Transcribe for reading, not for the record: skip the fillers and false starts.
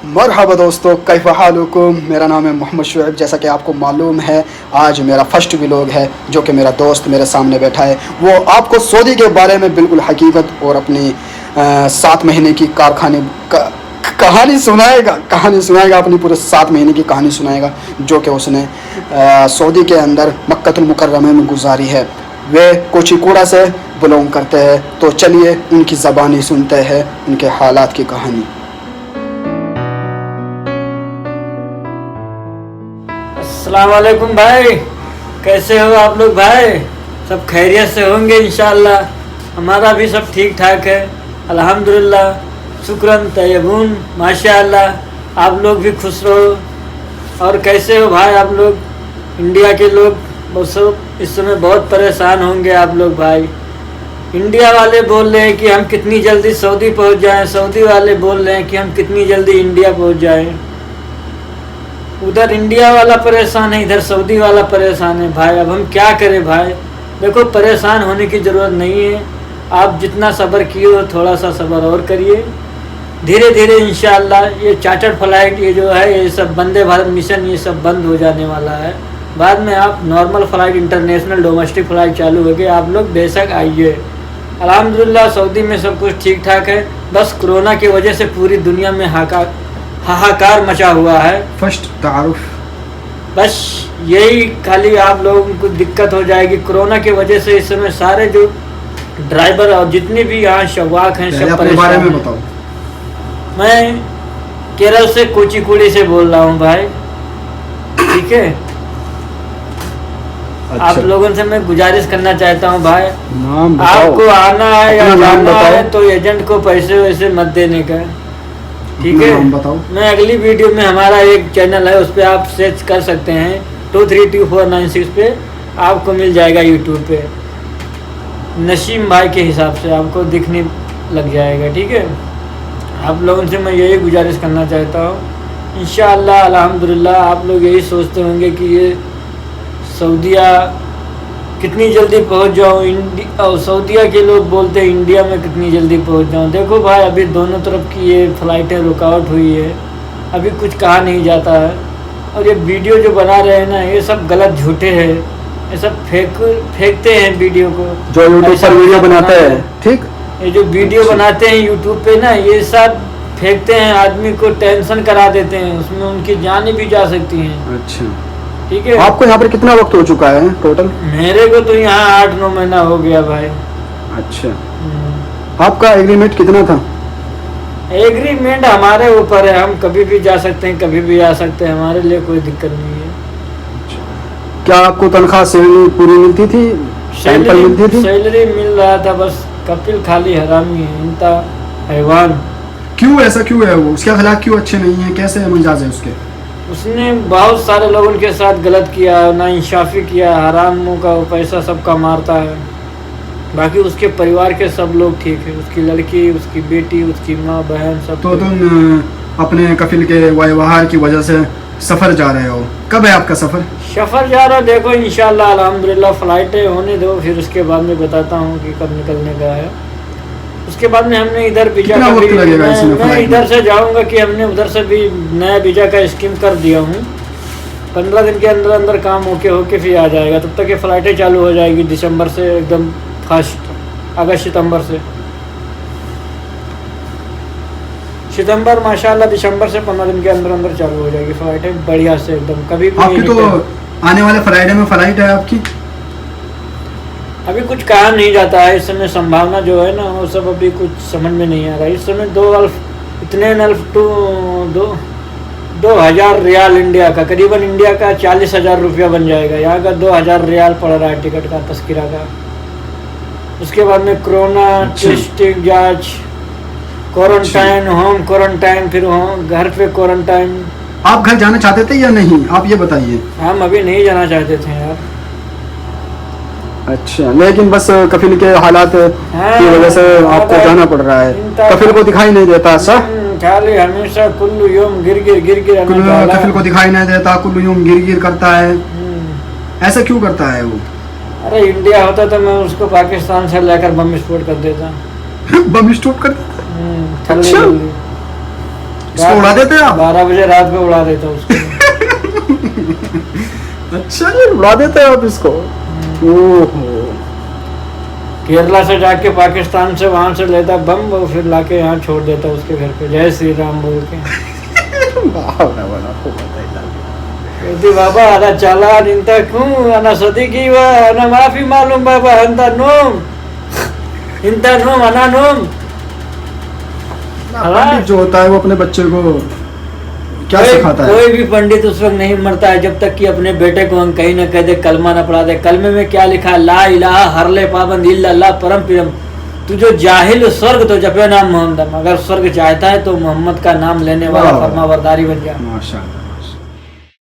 मरहबा दोस्तों, कैफ़ हालुकुम। मेरा नाम है मोहम्मद शुएब। जैसा कि आपको मालूम है, आज मेरा फर्स्ट व्लॉग है जो कि मेरा दोस्त मेरे सामने बैठा है। वो आपको सऊदी के बारे में बिल्कुल हकीकत और अपनी 7 महीने की कहानी सुनाएगा अपनी पूरे 7 महीने की कहानी सुनाएगा जो कि उसने सऊदी के अंदर मक्कतुल मुकर्रमा में गुजारी है। वे कोचिकोड़ा से बिलोंग करते हैं, तो चलिए उनकी ज़बानी सुनते हैं, उनके हालात की कहानी। अस्सलाम वालेकुम भाई, कैसे हो आप लोग भाई? सब खैरियत से होंगे इंशाअल्लाह। हमारा भी सब ठीक ठाक है, अल्हम्दुलिल्लाह, शुक्रन तय्यबून, माशाअल्लाह। आप लोग भी खुश रहो। और कैसे हो भाई आप लोग? इंडिया के लोग वो सब इस समय बहुत परेशान होंगे आप लोग भाई। इंडिया वाले बोल रहे हैं कि हम कितनी जल्दी सऊदी पहुंच जाएं, सऊदी वाले बोल रहे हैं कि हम कितनी जल्दी इंडिया पहुंच जाएं। उधर इंडिया वाला परेशान है, इधर सऊदी वाला परेशान है भाई। अब हम क्या करें भाई? देखो, परेशान होने की ज़रूरत नहीं है। आप जितना सब्र किए हो, थोड़ा सा सब्र और करिए। धीरे धीरे इंशाअल्लाह ये चार्टर्ड फ्लाइट, ये जो है, ये सब वंदे भारत मिशन, ये सब बंद हो जाने वाला है। बाद में आप normal flight, international domestic flight चालू हो गए। आप लोग बेशक आइए। अल्हम्दुलिल्लाह सऊदी में सब कुछ ठीक ठाक है। बस कोरोना की वजह से पूरी दुनिया में हाहाकार मचा हुआ है। फर्स्ट तारुफ, बस यही खाली आप लोगों को दिक्कत हो जाएगी कोरोना की वजह से। इस समय सारे जो ड्राइवर और जितने भी यहाँ शवाक हैं सब अपने बारे में बताओ। मैं केरल से कोचीकुड़ी से बोल रहा हूँ भाई, ठीक है। अच्छा। आप लोगों से मैं गुजारिश करना चाहता हूँ भाई, नाम बताओ। आपको आना है या अपना नाम जाना बताओ। है तो एजेंट को पैसे वैसे मत देने का, ठीक है। नाम बताओ। मैं अगली वीडियो में, हमारा एक चैनल है उस पर आप सर्च कर सकते हैं, 232496 पे आपको मिल जाएगा यूट्यूब पे। नसीम भाई के हिसाब से आपको दिखने लग जाएगा, ठीक है। आप लोगों से मैं यही गुजारिश करना चाहता हूँ। इंशाअल्लाह अल्हम्दुलिल्लाह आप लोग यही सोचते होंगे कि ये सऊदीया कितनी जल्दी पहुंच जाऊँ। और सऊदीया के लोग बोलते हैं इंडिया में कितनी जल्दी पहुंच जाऊँ। देखो भाई, अभी दोनों तरफ की ये फ़्लाइटें रुकावट हुई है, अभी कुछ कहा नहीं जाता है। और ये वीडियो जो बना रहे हैं ना, ये सब गलत झूठे हैं। ये सब फेंकते हैं वीडियो को, जो यूट्यूब पर वीडियो बनाते हैं, ठीक। ये जो वीडियो बनाते हैं यूट्यूब पे ना, ये सब फेंकते हैं, आदमी को टेंशन करा देते हैं, उसमें उनकी जानें भी जा सकती हैं। अच्छा, ठीक है। आपको यहाँ पर कितना वक्त हो चुका है टोटल? मेरे को तो यहाँ 8-9 महीना हो गया भाई। अच्छा, आपका एग्रीमेंट कितना था? एग्रीमेंट हमारे ऊपर है, हम कभी भी जा सकते हैं, कभी भी आ सकते हैं, हमारे लिए कोई दिक्कत नहीं है। क्या आपको तनख्वाह सैलरी पूरी मिलती थी? सैलरी मिल रहा था, बस कपिल खाली हरामी है, इनका हैवान। क्यों ऐसा क्यों है? वो उसके अखलाक क्यों अच्छे नहीं है? कैसे मिजाज है उसके? उसने बहुत सारे लोगों के साथ गलत किया, नाइंसाफ़ी किया, हरामों का पैसा सबका मारता है। बाकी उसके परिवार के सब लोग ठीक है, उसकी लड़की, उसकी बेटी, उसकी माँ बहन सब। तो तुम अपने कफिल के व्यवहार की वजह से सफ़र जा रहे हो, कब है आपका सफ़र? सफ़र जा रहा, देखो इंशाल्लाह अल्हम्दुलिल्लाह फ़्लाइटें होने दो, फिर उसके बाद में बताता हूँ कि कब निकलने का है। उसके बाद में हमने इधर वीज़ा का भी, मैं इधर से जाऊँगा कि हमने उधर से भी नया वीज़ा का स्कीम कर दिया हूँ। 15 दिन के अंदर अंदर काम होके फिर आ जाएगा। तब तक ये फ़्लाइटें चालू हो जाएगी दिसंबर से, एकदम फर्स्ट अगस्त सितंबर से। सितंबर माशाल्लाह, दिसंबर से 15 दिन के अंदर अंदर चालू हो जाएगी फ़्लाइटें बढ़िया से एकदम। कभी भी आपकी तो आने वाले फ्राइडे में फ़्लाइट है आपकी? अभी कुछ कहा नहीं जाता है इस समय, संभावना जो है ना वो सब अभी कुछ समझ में नहीं आ रहा है इस समय। 2,000 रियाल इंडिया का, करीबन इंडिया का 40,000 रुपया बन जाएगा। यहाँ का 2,000 रियाल पड़ रहा है टिकट का, तस्कीरा का। उसके बाद में कोरोना टेस्टिंग, जांच, क्वारंटाइन, होम क्वारंटाइन, फिर घर पे क्वारंटाइन। आप घर जाना चाहते थे या नहीं, आप ये बताइए। हम अभी नहीं जाना चाहते थे यार। अच्छा, लेकिन बस कफिल के हालात की वजह से आपको जाना पड़ रहा है। कफिल को दिखाई नहीं देता सर? खाली हमेशा कुल्लू यूम गिर कफिल को दिखाई नहीं देता, कुल्लू यूम गिर करता है। ऐसा क्यों करता है वो? अरे इंडिया होता तो मैं उसको पाकिस्तान से लेकर बम विस्फोट कर देता। बम विस्फोट कर देता? अच्छा, उसको उड़ा देते हैं आप? 12 बजे रात को उड़ा देता हूँ उसको। अच्छा जी, उड़ा देते हैं आप इसको? ओहो। केरला से जाके पाकिस्तान से वहां से लेता बम, वो फिर लाके यहाँ छोड़ देता उसके घर पे, जय श्री राम बोल के। कहती बाबा अना चालान इंता क्यों अना सदीकी वा अना माफी मालूम बाबा अंता नोम इंता नोम अना नोम। पंडित जो होता है वो अपने बच्चे को क्या सिखाता है? कोई भी पंडित उस वक्त नहीं मरता है जब तक कि अपने बेटे को हम कहीं ना कह दे, कलमा ना पढ़ा दे। कलमे में क्या लिखा है? ला इलाहा हरले पाबंद इल्लल्लाह परम पिरम। तू जो जाहिल स्वर्ग तो जपे नाम मोहम्मद, अगर स्वर्ग चाहता है तो मोहम्मद का नाम लेने वाला फरमाबरदारी बन जा। माशाअल्लाह।